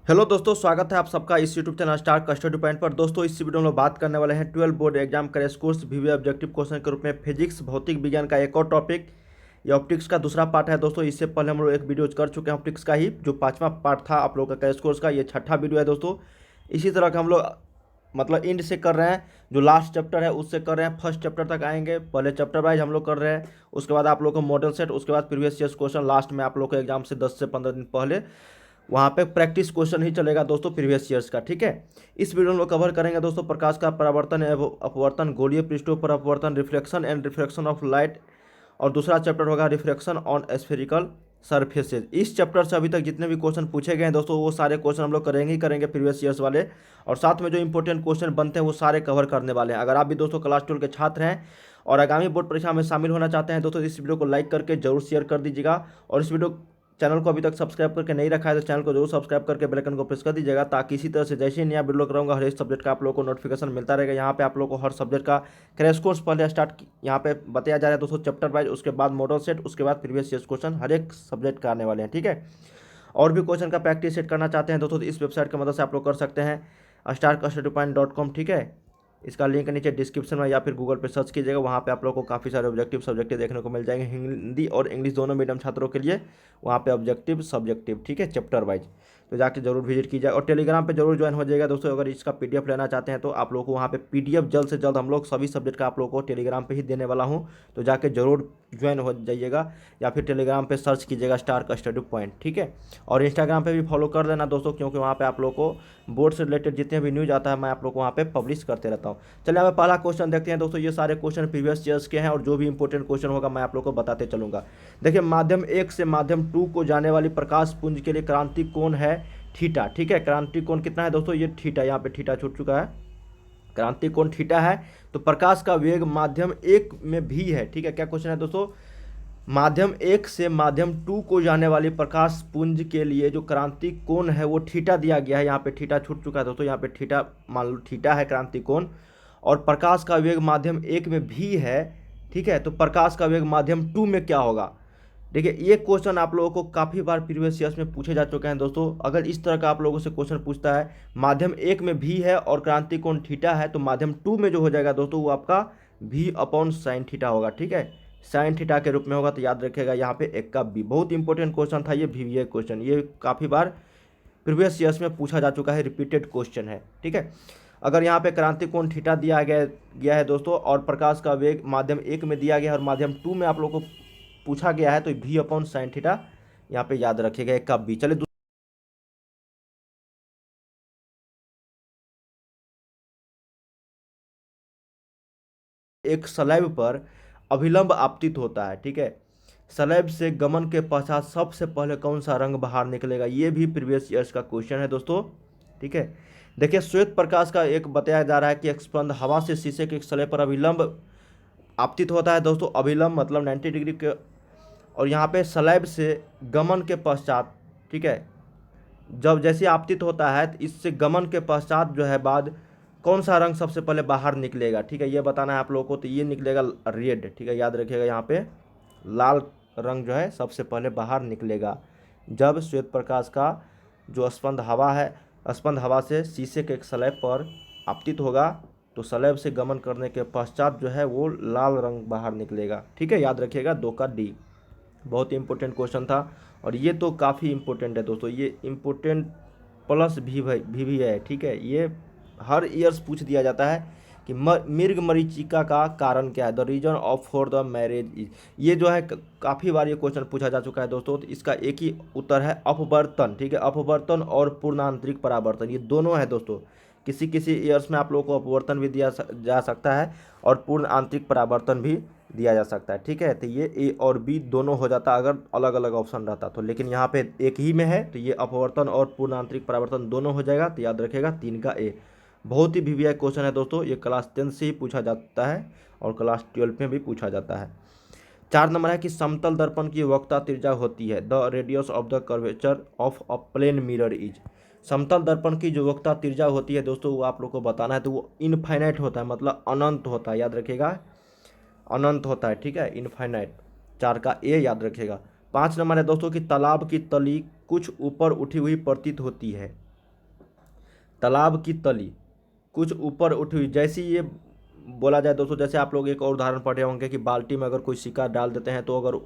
Hello दोस्तों, स्वागत है आप सबका इस YouTube channel star custody point पर। दोस्तों इस वीडियो में हम बात करने वाले हैं 12 board exam crash course वीवीए objective question के रूप में फिजिक्स भौतिक विज्ञान का एक और टॉपिक। ये ऑप्टिक्स का दूसरा पार्ट है दोस्तों। इससे पहले हम लोग एक वीडियो कर चुके हैं ऑप्टिक्स का ही, जो पांचवा पार्ट था आप लोग का क्रैश कोर्स का। ये छठा वीडियो है दोस्तों। इसी तरह का हम लोग मतलब इंड से कर रहे हैं, जो लास्ट चैप्टर है उससे कर रहे हैं, फर्स्ट चैप्टर तक आएंगे। पहले चैप्टर वाइज हम लोग कर रहे हैं, उसके बाद आप लोग को मॉडल सेट, उसके बाद प्रीवियस ईयर्स क्वेश्चन, लास्ट में आप लोग को एग्जाम से 10 से 15 दिन पहले वहाँ पे प्रैक्टिस क्वेश्चन ही चलेगा दोस्तों प्रीवियस ईयर्स का। ठीक है, इस वीडियो में लोग कवर करेंगे दोस्तों प्रकाश का परावर्तन एवं अपवर्तन, गोलीय पृष्ठों पर अपवर्तन, reflection and refraction of light, और दूसरा चैप्टर होगा रिफ्रैक्शन ऑन स्फेरिकल सरफेसेज। इस चैप्टर से अभी तक जितने भी क्वेश्चन पूछे गए हैं दोस्तों, वो सारे क्वेश्चन हम लोग करेंगे ही करेंगे प्रीवियस ईयर्स वाले, और साथ में जो इंपॉर्टेंट क्वेश्चन बनते हैं वो सारे कवर करने वाले हैं। अगर आप भी दोस्तों क्लास 12 के छात्र हैं और आगामी बोर्ड परीक्षा में शामिल होना चाहते हैं दोस्तों, इस वीडियो को लाइक करके जरूर शेयर कर दीजिएगा। और इस वीडियो चैनल को अभी तक सब्सक्राइब करके नहीं रखा है तो चैनल को जरूर सब्सक्राइब करके बेल आइकन को प्रेस कर दीजिएगा, ताकि इसी तरह से जैसे ही नया वीडियो कराऊंगा हर एक सब्जेक्ट का आप लोगों को नोटिफिकेशन मिलता रहेगा। यहाँ पे आप लोगों को हर सब्जेक्ट का क्रैश कोर्स पहले स्टार्ट यहाँ पे बताया जा रहा है दोस्तों चैप्टर वाइज, उसके बाद मॉडल सेट, उसके बाद प्रीवियस ईयर्स क्वेश्चन हर एक सब्जेक्ट का आने वाले हैं। ठीक है, और भी क्वेश्चन का प्रैक्टिस सेट करना चाहते हैं दोस्तों तो इस वेबसाइट की मदद से आप लोग कर सकते हैं, starkastudipine.com। ठीक है, इसका लिंक नीचे डिस्क्रिप्शन में या फिर गूगल पे सर्च कीजिएगा, वहाँ पे आप लोगों को काफ़ी सारे ऑब्जेक्टिव सब्जेक्टिव देखने को मिल जाएंगे, हिंदी और इंग्लिश दोनों मीडियम छात्रों के लिए। वहाँ पे ऑब्जेक्टिव सब्जेक्टिव, ठीक है, चैप्टर वाइज, तो जाके जरूर विजिट कीजिए। और टेलीग्राम पे जरूर ज्वाइन हो जाएगा दोस्तों। अगर इसका पीडीएफ लेना चाहते हैं तो आप लोग को वहाँ पे पीडीएफ जल्द से जल्द हम लोग सभी सब्जेक्ट का आप लोग को टेलीग्राम पे ही देने वाला हूँ, तो जाके जरूर ज्वाइन हो जाइएगा, या फिर टेलीग्राम पे सर्च कीजिएगा स्टार कस्टडी पॉइंट। ठीक है, और इंस्टाग्राम पे भी फॉलो कर लेना दोस्तों, क्योंकि वहाँ पे आप लोग को बोर्ड से रिलेटेड जितने भी न्यूज़ आता है मैं आप लोग को वहाँ पे पब्लिश करते रहता हूँ। चलिए हमें पहला क्वेश्चन देखते हैं दोस्तों। ये सारे क्वेश्चन प्रीवियस ईयर्स के हैं और जो भी इंपॉर्टेंट क्वेश्चन होगा मैं आप लोग को बताते चलूँगा। देखिए, माध्यम 1 से माध्यम 2 को जाने वाली प्रकाश पुंज के लिए क्रांति कोण है थीटा। ठीक है, क्रांति कोण कितना है दोस्तों? ये थीटा, यहाँ पे थीटा छूट चुका है, क्रांति कोण थीटा है। तो प्रकाश का वेग माध्यम 1 में भी है। ठीक है, क्या क्वेश्चन है दोस्तों? माध्यम 1 से माध्यम 2 को जाने वाली प्रकाश पुंज के लिए जो क्रांति कोण है वो थीटा दिया गया है। यहाँ पे थीटा छूट चुका है दोस्तों, यहाँ पे थीटा मान लो थीटा है क्रांति कोण, और प्रकाश का वेग माध्यम 1 में भी है। ठीक है, तो प्रकाश का वेग माध्यम 2 में क्या होगा? देखिए, ये क्वेश्चन आप लोगों को काफ़ी बार प्रीवियस ईयर्स में पूछे जा चुके हैं दोस्तों। अगर इस तरह का आप लोगों से क्वेश्चन पूछता है, माध्यम 1 में भी है और क्रांति कोण थीटा है, तो माध्यम 2 में जो हो जाएगा दोस्तों वो आपका भी अपॉन साइन थीटा होगा। ठीक है, साइन थीटा के रूप में होगा, तो याद रखिएगा यहाँ पे एक का बी। बहुत इंपॉर्टेंट क्वेश्चन था ये वीवीए क्वेश्चन, ये काफ़ी बार प्रीवियस ईयर्स में पूछा जा चुका है, रिपीटेड क्वेश्चन है। ठीक है, अगर यहाँ पे क्रांति कोण थीटा दिया गया है दोस्तों, और प्रकाश का वेग माध्यम 1 में दिया गया है और माध्यम 2 में आप लोग को पूछा गया है, तो भी अपॉन साइन थीटा यहाँ पे याद रखिएगा, एक का बी। चलिए एक स्लैब पर अभिलंब आपतित होता है। ठीक है, स्लैब से गमन के पश्चात सबसे पहले कौन सा रंग बाहर निकलेगा? ये भी प्रीवियस ईयर्स का क्वेश्चन है दोस्तों। ठीक है, देखिए, श्वेत प्रकाश का एक बताया जा रहा है कि एक स्पंद हवा से शीशे के एक स्लैब पर अभिलंब आपतित होता है दोस्तों। अभिलंब मतलब 90 डिग्री के, और यहाँ पे स्लैब से गमन के पश्चात, ठीक है, जब जैसे आपतित होता है तो इससे गमन के पश्चात जो है बाद कौन सा रंग सबसे पहले बाहर निकलेगा? ठीक है, ये बताना है आप लोगों को, तो ये निकलेगा रेड। ठीक है, याद रखिएगा, यहाँ पे लाल रंग जो है सबसे पहले बाहर निकलेगा जब श्वेत प्रकाश का जो स्पंद हवा है, स्पंद हवा से शीशे के एक स्लैब पर आपतित होगा, तो स्लैब से गमन करने के पश्चात जो है वो लाल रंग बाहर निकलेगा। ठीक है, याद रखिएगा, 2 का डी। बहुत ही इंपॉर्टेंट क्वेश्चन था, और ये तो काफ़ी इंपॉर्टेंट है दोस्तों, ये इंपॉर्टेंट प्लस भी है। ठीक है, ये हर ईयर्स पूछ दिया जाता है कि मृग मरीचिका का कारण क्या है, the reason of for the marriage is. ये जो है काफ़ी बार ये क्वेश्चन पूछा जा चुका है दोस्तों, तो इसका एक ही उत्तर है अपवर्तन। ठीक है, अपवर्तन और पूर्णांतरिक परावर्तन, ये दोनों है दोस्तों। किसी किसी ईयर्स में आप लोगों को अपवर्तन भी दिया जा सकता है और पूर्ण आंतरिक परावर्तन भी दिया जा सकता है। ठीक है, तो ये ए और बी दोनों हो जाता अगर अलग अलग ऑप्शन रहता तो, लेकिन यहाँ पे एक ही में है, तो ये अपवर्तन और पूर्ण आंतरिक परावर्तन दोनों हो जाएगा, तो याद रखेगा 3 का ए। बहुत ही वीवीआई क्वेश्चन है दोस्तों, ये क्लास 10 से ही पूछा जाता है और क्लास 12 में भी पूछा जाता है। 4 नंबर है कि समतल दर्पण की वक्रता त्रिज्या होती है, the radius of the curvature of a plane mirror is. समतल दर्पण की जो वक्रता त्रिज्या होती है दोस्तों, वो आप लोग को बताना है, तो वो इनफाइनाइट होता है, मतलब अनंत होता है, याद रखिएगा, अनंत होता है। ठीक है, इनफाइनाइट, 4 का ए याद रखिएगा। 5 नंबर है दोस्तों कि तालाब की तली कुछ ऊपर उठी हुई प्रतीत होती है। तालाब की तली कुछ ऊपर उठी हुई, जैसी ये बोला जाए दोस्तों, जैसे आप लोग एक और उदाहरण पढ़े होंगे कि बाल्टी में अगर कोई सिक्का डाल देते हैं तो अगर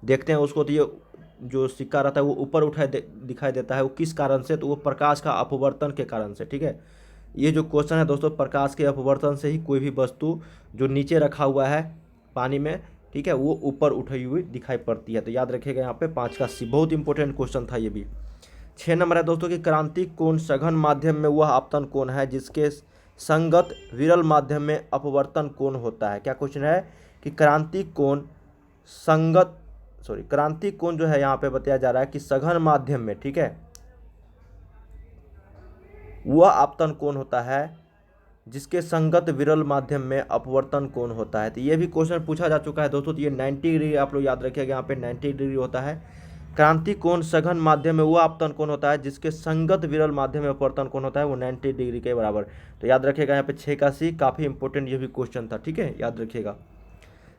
देखते हैं उसको तो ये जो सिक्का रहता है वो ऊपर दिखाई देता है। वो किस कारण से? तो वो प्रकाश का अपवर्तन के कारण से। ठीक है, ये जो क्वेश्चन है दोस्तों, प्रकाश के अपवर्तन से ही कोई भी वस्तु जो नीचे रखा हुआ है पानी में, ठीक है, वो ऊपर उठी हुई दिखाई पड़ती है। तो याद रखिएगा यहाँ पे 5 का सी, बहुत इंपॉर्टेंट क्वेश्चन था ये भी। 6 नंबर है दोस्तों कि क्रांतिक कोण सघन माध्यम में वह आपतन कोण है जिसके संगत विरल माध्यम में अपवर्तन कोण होता है। क्या क्वेश्चन है कि क्रांतिक कोण संगत क्रांतिक कोण जो है यहाँ पे बताया जा रहा है कि सघन माध्यम में, ठीक है, वह आपतन कोण होता है जिसके संगत विरल माध्यम में अपवर्तन कोण होता है। तो ये भी क्वेश्चन पूछा जा चुका है दोस्तों। तो ये 90 डिग्री आप लोग याद रखिएगा, यहाँ पे 90 डिग्री होता है। क्रांतिक कोण सघन माध्यम में वो आपतन कोण होता है जिसके संगत विरल माध्यम में अपवर्तन कोण होता है वो 90 डिग्री के बराबर। तो याद रखिएगा यहाँ पे 6 का सी, काफ़ी इंपॉर्टेंट ये भी क्वेश्चन था। ठीक है, याद रखिएगा।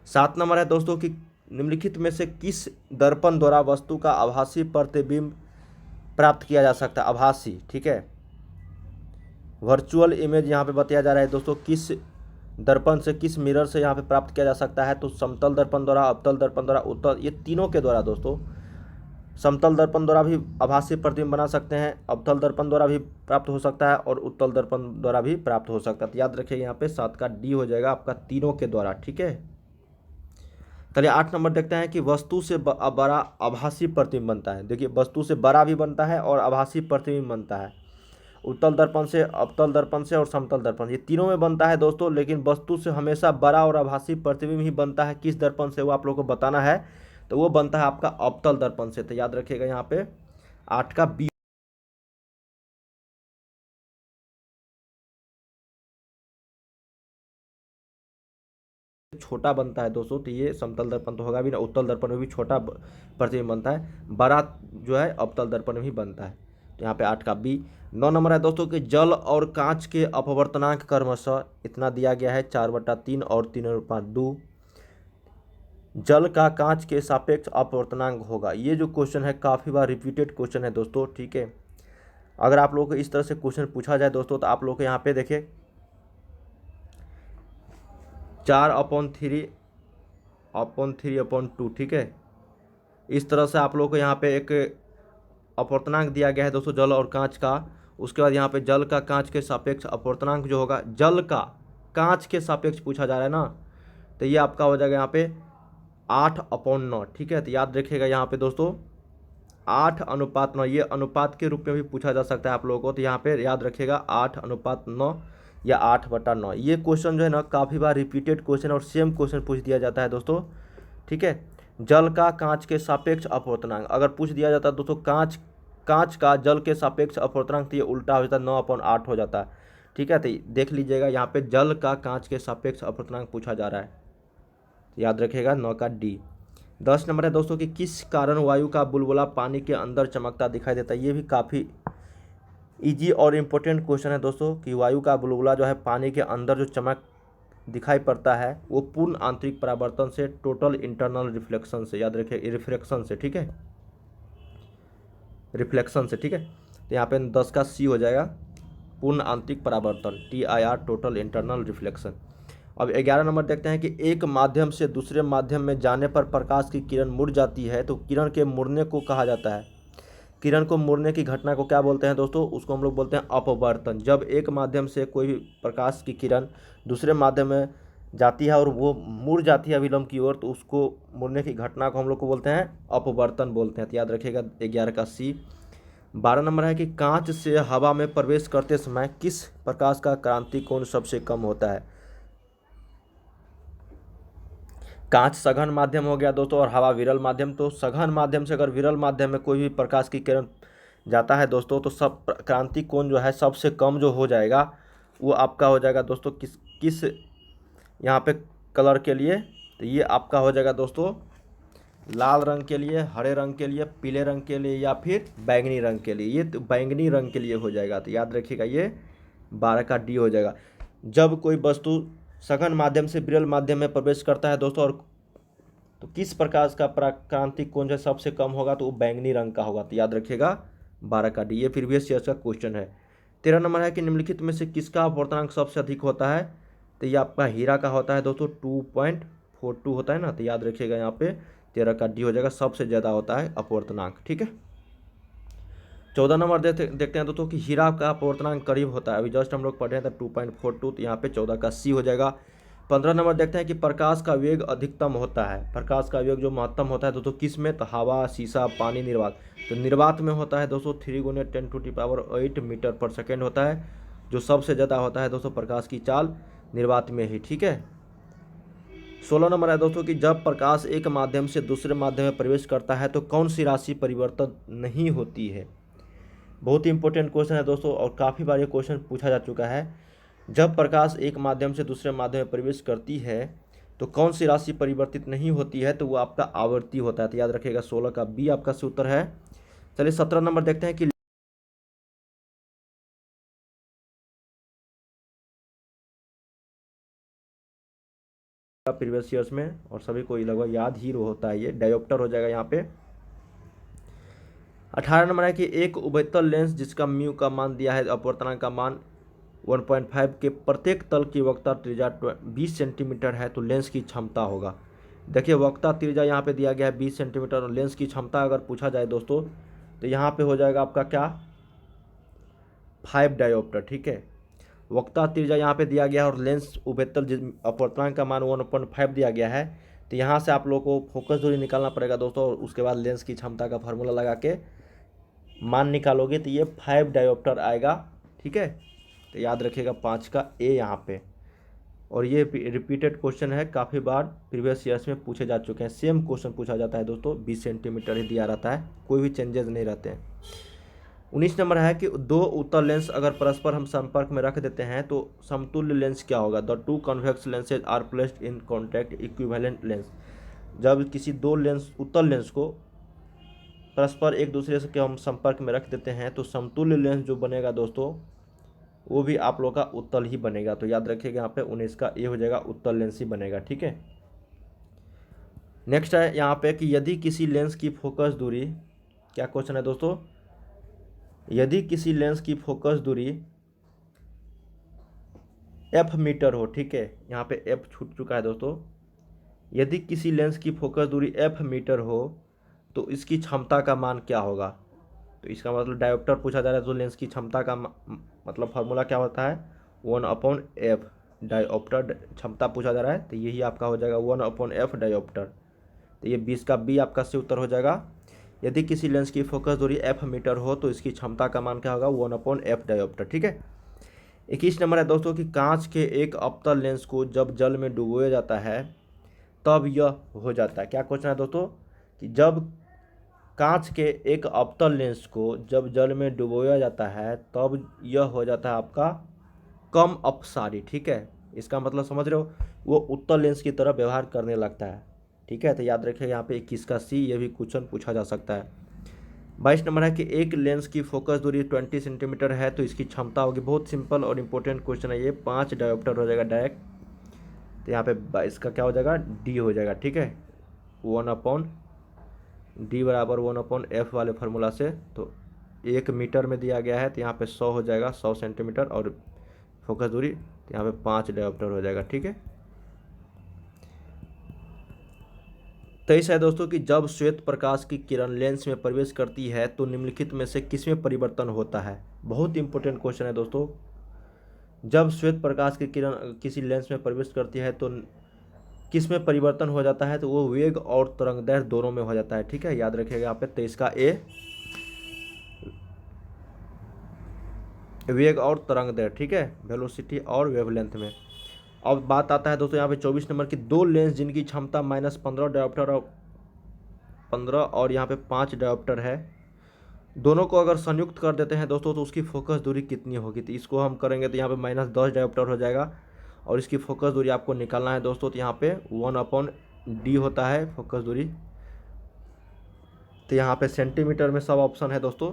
7 नंबर है दोस्तों कि निम्नलिखित में से किस दर्पण द्वारा वस्तु का आभासी प्रतिबिंब प्राप्त किया जा सकता है? आभासी, ठीक है, वर्चुअल इमेज यहाँ पे बताया जा रहा है दोस्तों, किस दर्पण से, किस मिरर से यहाँ पे प्राप्त किया जा सकता है? तो समतल दर्पण द्वारा, अवतल दर्पण द्वारा, उत्तल, ये तीनों के द्वारा दोस्तों। समतल दर्पण द्वारा भी आभासी प्रतिबिंब बना सकते हैं, अवतल दर्पण द्वारा भी प्राप्त हो सकता है और उत्तल दर्पण द्वारा भी प्राप्त हो सकता है। तो याद रखिए यहाँ पे 7 का डी हो जाएगा आपका, तीनों के द्वारा। ठीक है, चलिए 8 नंबर देखते हैं कि वस्तु से बड़ा आभासी प्रतिबिंब बनता है। देखिए, वस्तु से बड़ा भी बनता है और आभासी प्रतिबिंब बनता है। उत्तल दर्पण से, अवतल दर्पण से और समतल दर्पण, ये तीनों में बनता है दोस्तों। लेकिन वस्तु से हमेशा बड़ा और आभासी प्रतिबिंब ही बनता है। किस दर्पण से, वो आप लोगों को बताना है। तो वो बनता है आपका अवतल दर्पण से। तो याद रखिएगा यहाँ पे 8 का बी छोटा बनता है दोस्तों। तो ये समतल दर्पण तो होगा भी ना, उत्तल दर्पण में भी छोटा प्रतिबिंब बनता है, बड़ा जो है अवतल दर्पण में भी बनता है। तो यहाँ पे 8 का बी। 9 नंबर है दोस्तों कि जल और कांच के अपवर्तनांक क्रमशः इतना दिया गया है, 4/3 और 3/2। जल का कांच के सापेक्ष अपवर्तनांक होगा। ये जो क्वेश्चन है काफ़ी बार रिपीटेड क्वेश्चन है दोस्तों। ठीक है, अगर आप लोगों को इस तरह से क्वेश्चन पूछा जाए दोस्तों तो आप लोग को यहाँ पे देखिए 4/3/2, ठीक है, इस तरह से आप लोग को यहाँ पे एक अपवर्तनांक दिया गया है दोस्तों जल और कांच का। उसके बाद यहाँ पे जल का कांच के सापेक्ष अपवर्तनांक जो होगा, जल का कांच के सापेक्ष पूछा जा रहा है ना, तो ये आपका हो जाएगा यहाँ पे 8/9। ठीक है, तो याद रखिएगा यहाँ पे दोस्तों 8:9, ये अनुपात के रूप में भी पूछा जा सकता है आप लोगों को। तो यहाँ पे याद रखिएगा 8:9 या 8/9। ये क्वेश्चन जो है ना काफ़ी बार रिपीटेड क्वेश्चन और सेम क्वेश्चन पूछ दिया जाता है दोस्तों। ठीक है, जल का कांच के सापेक्ष अपवर्तनांक अगर पूछ दिया जाता है दोस्तों, कांच का जल के सापेक्ष अपवर्तनांक, तो ये उल्टा हो जाता है, 9/8 हो जाता है। ठीक है, तो देख लीजिएगा यहाँ पे जल का कांच के सापेक्ष अपवर्तनांक पूछा जा रहा है। याद रखिएगा 9 का डी। 10 नंबर है दोस्तों कि किस कारण वायु का बुलबुला पानी के अंदर चमकता दिखाई देता है? ये भी काफ़ी इजी और इम्पोर्टेंट क्वेश्चन है दोस्तों कि वायु का बुलबुला जो है पानी के अंदर जो चमक दिखाई पड़ता है वो पूर्ण आंतरिक परावर्तन से, टोटल इंटरनल रिफ्लेक्शन से। याद रखिए, रिफ्लेक्शन से, ठीक है, रिफ्लेक्शन से। ठीक है, तो यहाँ पे 10 का सी हो जाएगा, पूर्ण आंतरिक परावर्तन, TIR, टोटल इंटरनल रिफ्लेक्शन। अब 11 नंबर देखते हैं कि एक माध्यम से दूसरे माध्यम में जाने पर प्रकाश की किरण मुड़ जाती है, तो किरण के मुड़ने को कहा जाता है। किरण को मुड़ने की घटना को क्या बोलते हैं दोस्तों? उसको हम लोग बोलते हैं अपवर्तन। जब एक माध्यम से कोई भी प्रकाश की किरण दूसरे माध्यम में जाती है और वो मुड़ जाती है अभिलंब की ओर, तो उसको मुड़ने की घटना को हम लोग को बोलते हैं अपवर्तन बोलते हैं। तो याद रखिएगा 11 का सी। 12 नंबर है कि कांच से हवा में प्रवेश करते समय किस प्रकाश का क्रांति कोण सबसे कम होता है? कांच सघन माध्यम हो गया दोस्तों और हवा विरल माध्यम। तो सघन माध्यम से अगर विरल माध्यम में कोई भी प्रकाश की किरण जाता है दोस्तों, तो सब क्रांति कोण जो है सबसे कम जो हो जाएगा वो आपका हो जाएगा दोस्तों किस यहाँ पे कलर के लिए? तो ये आपका हो जाएगा दोस्तों लाल रंग के लिए, हरे रंग के लिए, पीले रंग के लिए या फिर बैंगनी रंग के लिए। ये तो बैंगनी रंग के लिए हो जाएगा। तो याद रखिएगा ये 12 का डी हो जाएगा। जब कोई वस्तु सघन माध्यम से विरल माध्यम में प्रवेश करता है दोस्तों, और तो किस प्रकाश का क्रांतिक कोण जो सबसे कम होगा? तो वो बैंगनी रंग का होगा। तो याद रखिएगा 12 का डी। ये प्रीवियस ईयर का क्वेश्चन है। 13 नंबर है कि निम्नलिखित में से किसका अपवर्तनांक सबसे अधिक होता है? तो ये आपका हीरा का होता है दोस्तों, 2.42 होता है ना, तो याद रखिएगा यहाँ पे 13 का डी हो जाएगा, सबसे ज़्यादा होता है अपवर्तनांक। ठीक है। 14 नंबर देखते हैं दोस्तों कि हीरा का अपवर्तनांक करीब होता है, अभी जस्ट हम लोग पढ़े हैं तो 2.42, तो यहाँ पे 14 का सी हो जाएगा। 15 नंबर देखते हैं कि प्रकाश का वेग अधिकतम होता है, प्रकाश का वेग जो महत्तम होता है दोस्तों किस में? तो हवा, शीशा, पानी, निर्वात। तो निर्वात में होता है दोस्तों 3 × 10⁸ मीटर पर सेकेंड होता है, जो सबसे ज़्यादा होता है दोस्तों प्रकाश की चाल निर्वात में ही। ठीक है। 16 नंबर है दोस्तों कि जब प्रकाश एक माध्यम से दूसरे माध्यम में प्रवेश करता है तो कौन सी राशि परिवर्तन नहीं होती है? बहुत ही इंपॉर्टेंट क्वेश्चन है दोस्तों, और काफ़ी बार ये क्वेश्चन पूछा जा चुका है। जब प्रकाश एक माध्यम से दूसरे माध्यम में प्रवेश करती है तो कौन सी राशि परिवर्तित नहीं होती है? तो वो आपका आवर्ती होता है, तो याद रखिएगा 16 का बी आपका सही उत्तर है। चलिए 17 नंबर देखते हैं कि प्रीवियस ईयर्स में, और सभी को लगभग याद ही होता है, ये डायोप्टर हो जाएगा यहाँ पे। 18 नंबर है कि एक उभयतल लेंस जिसका म्यू का मान दिया है, अपवर्तनांक का मान 1.5 के प्रत्येक तल की वक्रता त्रिज्या 20 सेंटीमीटर है, तो लेंस की क्षमता होगा। देखिए वक्रता त्रिज्या यहाँ पे दिया गया है 20 सेंटीमीटर, और लेंस की क्षमता अगर पूछा जाए दोस्तों तो यहाँ पे हो जाएगा आपका क्या? 5 डायोप्टर। ठीक है। वक्रता त्रिज्या यहाँ पे दिया गया है और लेंस उभयतल अपवर्तनांक का मान 1.5 दिया गया है, तो यहाँ से आप लोग को फोकस दूरी निकालना पड़ेगा दोस्तों, और उसके बाद लेंस की क्षमता का फार्मूला लगा के मान निकालोगे तो ये 5 डायोप्टर आएगा। ठीक है। तो याद रखिएगा 5 का ए यहाँ पे, और ये रिपीटेड क्वेश्चन है, काफ़ी बार प्रीवियस ईयर्स में पूछे जा चुके हैं, सेम क्वेश्चन पूछा जाता है दोस्तों, 20 सेंटीमीटर ही दिया रहता है, कोई भी चेंजेस नहीं रहते हैं। 19 नंबर है कि दो उत्तल लेंस अगर परस्पर हम संपर्क में रख देते हैं तो समतुल्य लेंस क्या होगा? The two convex lenses are placed in contact equivalent lens. जब किसी दो लेंस उत्तल लेंस को परस्पर एक दूसरे से के हम संपर्क में रख देते हैं तो समतुल्य लेंस जो बनेगा दोस्तों वो भी आप लोग का उत्तल ही बनेगा, तो याद रखिएगा यहाँ पे 19 का ए हो जाएगा, उत्तल लेंस ही बनेगा। ठीक है। नेक्स्ट है यहाँ पे कि यदि किसी लेंस की फोकस दूरी, क्या क्वेश्चन है दोस्तों? यदि किसी लेंस की फोकस दूरी एफ मीटर हो, ठीक है, यहाँ पे एफ छूट चुका है दोस्तों, यदि किसी लेंस की फोकस दूरी एफ मीटर हो तो इसकी क्षमता का मान क्या होगा? तो इसका मतलब डायोप्टर पूछा जा रहा है, तो लेंस की क्षमता का मतलब फार्मूला क्या होता है? 1/f। डायोप्टर क्षमता पूछा जा रहा है तो यही आपका हो जाएगा 1/f डायोप्टर, तो ये 20 का बी आपका सही उत्तर हो जाएगा। यदि किसी लेंस की फोकस दूरी एफ मीटर हो तो इसकी क्षमता का मान क्या होगा? 1/f dioptre. ठीक है। 21 नंबर है दोस्तों कि कांच के एक अवतल लेंस को जब जल में डुबोया जाता है तब यह हो जाता है, क्या क्वेश्चन है दोस्तों? कि जब कांच के एक अवतल लेंस को जब जल में डुबोया जाता है तब यह हो जाता है आपका कम अपसारी। ठीक है। इसका मतलब समझ रहे हो, वो उत्तल लेंस की तरह व्यवहार करने लगता है। ठीक है। तो याद रखिए यहाँ पे 21 का सी, ये भी क्वेश्चन पूछा जा सकता है। 22 नंबर है कि एक लेंस की फोकस दूरी 20 सेंटीमीटर है तो इसकी क्षमता होगी, बहुत सिंपल और इम्पोर्टेंट क्वेश्चन है ये, 5 डायोप्टर हो जाएगा डायरेक्ट, तो यहाँ पे 22 का क्या हो जाएगा? डी हो जाएगा। ठीक है। 1/d बराबर 1/f वाले फार्मूला से, तो 1 मीटर में दिया गया है तो यहाँ पे 100 हो जाएगा, 100 सेंटीमीटर, और फोकस दूरी तो यहाँ पे 5 डायोप्टर हो जाएगा। ठीक है। 23 है दोस्तों कि जब श्वेत प्रकाश की किरण लेंस में प्रवेश करती है तो निम्नलिखित में से किसमें परिवर्तन होता है? बहुत इंपॉर्टेंट क्वेश्चन है दोस्तों। जब श्वेत प्रकाश की किरण किसी लेंस में प्रवेश करती है तो किस में परिवर्तन हो जाता है? तो वो वेग और तरंगदैर्घ्य दोनों में हो जाता है। ठीक है। याद रखिएगा यहाँ पे 23 का ए, वेग और तरंगदैर्घ्य। ठीक है। वेलोसिटी और वेवलेंथ में। अब बात आता है दोस्तों यहाँ पे 24 नंबर की दो लेंस जिनकी क्षमता -15 डायोप्टर और 15 और यहाँ पे 5 डायोप्टर है, दोनों को अगर संयुक्त कर देते हैं दोस्तों तो उसकी फोकस दूरी कितनी होगी? तो इसको हम करेंगे तो यहाँ पे -10 डायोप्टर हो जाएगा, और इसकी फोकस दूरी आपको निकालना है दोस्तों, तो यहाँ पे 1/d होता है फोकस दूरी, तो यहाँ पे सेंटीमीटर में सब ऑप्शन है दोस्तों,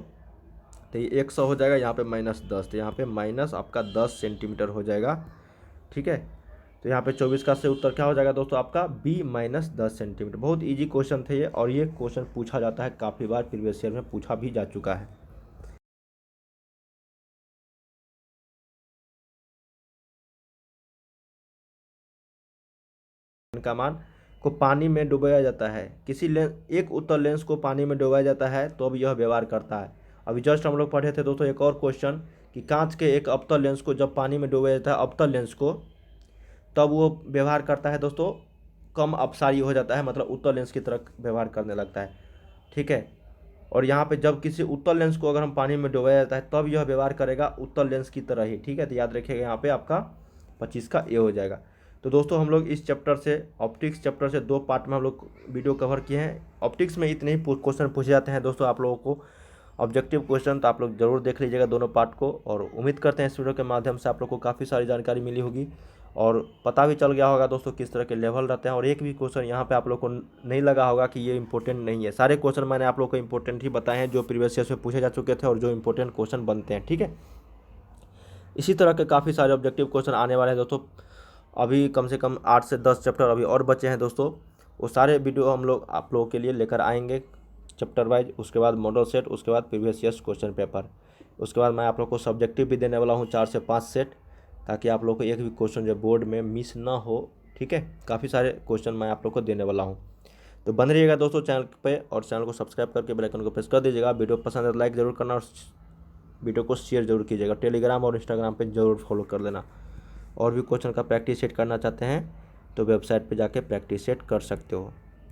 तो ये 100 हो जाएगा, यहाँ पे -10, तो यहाँ पे माइनस आपका 10 सेंटीमीटर हो जाएगा। ठीक है। तो यहाँ पे 24 का से उत्तर क्या हो जाएगा दोस्तों? आपका बी -10 सेंटीमीटर। बहुत इजी क्वेश्चन थे ये, और ये क्वेश्चन पूछा जाता है, काफ़ी बार प्रीवियस ईयर में पूछा भी जा चुका है। का मान को पानी में डुबाया जाता है, किसी लेंस एक उत्तल लेंस को पानी में डुबाया जाता है तो अब यह व्यवहार करता है। अभी जस्ट हम लोग पढ़े थे दोस्तों एक और क्वेश्चन कि कांच के एक अवतल लेंस को जब पानी में डुबाया जाता है अवतल लेंस को, तब वो व्यवहार करता है दोस्तों कम अपसारी हो जाता है, मतलब उत्तल लेंस की तरह व्यवहार करने लगता है। ठीक है, और यहाँ पे जब किसी उत्तल लेंस को अगर हम पानी में डुबाया जाता है तब यह व्यवहार करेगा उत्तल लेंस की तरह ही। ठीक है, तो याद रखिएगा यहाँ पे आपका 25 का ए हो जाएगा। तो दोस्तों हम लोग इस चैप्टर से ऑप्टिक्स चैप्टर से 2 पार्ट में हम लोग वीडियो कवर किए हैं। ऑप्टिक्स में इतने ही क्वेश्चन पूछे जाते हैं दोस्तों आप लोगों को, ऑब्जेक्टिव क्वेश्चन, तो आप लोग जरूर देख लीजिएगा दोनों पार्ट को। और उम्मीद करते हैं इस वीडियो के माध्यम से आप लोग को काफ़ी सारी जानकारी मिली होगी और पता भी चल गया होगा दोस्तों किस तरह के लेवल रहते हैं। और एक भी क्वेश्चन यहाँ पे आप लोग को नहीं लगा होगा कि ये इंपॉर्टेंट नहीं है। सारे क्वेश्चन मैंने आप लोग को इंपॉर्टेंट ही बताए हैं जो प्रीवियस ईयर में पूछे जा चुके थे और जो इंपॉर्टेंट क्वेश्चन बनते हैं। ठीक है, इसी तरह के काफ़ी सारे ऑब्जेक्टिव क्वेश्चन आने वाले हैं दोस्तों। अभी कम से कम 8 से 10 चैप्टर अभी और बचे हैं दोस्तों, वो सारे वीडियो हम लोग आप लोगों के लिए लेकर आएंगे चैप्टर वाइज। उसके बाद मॉडल सेट, उसके बाद प्रीवियस ईयर्स क्वेश्चन पेपर, उसके बाद मैं आप लोग को सब्जेक्टिव भी देने वाला हूँ 4 से 5 सेट, ताकि आप लोग को एक भी क्वेश्चन जो बोर्ड में मिस ना हो। ठीक है, काफ़ी सारे क्वेश्चन मैं आप लोग को देने वाला हूँ। तो बन रहिएगा दोस्तों चैनल पे और चैनल को सब्सक्राइब करके बेल आइकन को प्रेस कर दीजिएगा। वीडियो पसंद है तो लाइक ज़रूर करना और वीडियो को शेयर जरूर कीजिएगा। टेलीग्राम और इंस्टाग्राम पे जरूर फॉलो कर लेना। और भी क्वेश्चन का प्रैक्टिस सेट करना चाहते हैं तो वेबसाइट पे जाके प्रैक्टिस सेट कर सकते हो।